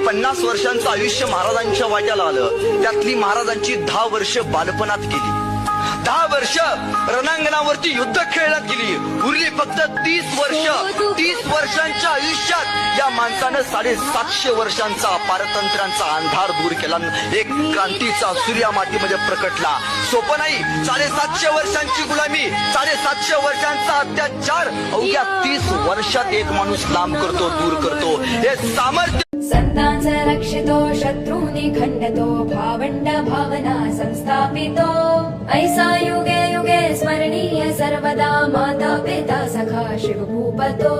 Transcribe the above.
50 वर्षांचं आयुष्य महाराजांच्या वाट्याला आलं. त्यातली महाराजांची 10 वर्ष बालपणात गेली, 10 वर्ष रणांगणावरती युद्ध खेळण्यात गेली. उरली फक्त 30 वर्ष. 30 वर्षांच्या आयुष्यात या माणसानं 750 वर्षांचा पारतंत्र्यांचा अंधार दूर केला. एक क्रांतीचा सूर्या मातीमध्ये प्रकटला. सोपं नाही. 750 वर्षांची गुलामी, 750 वर्षांचा अत्याचार अवघ्या 30 वर्षात एक माणूस लांब करतो, दूर करतो. हे सामर्थ्य संतांचा रक्षितो शत्रूंनी खंडतो भावंड भावना संस्थापितो ऐसा युगे युगे स्मरणीय सर्वदा माता पिता सखा शिवभूपतो.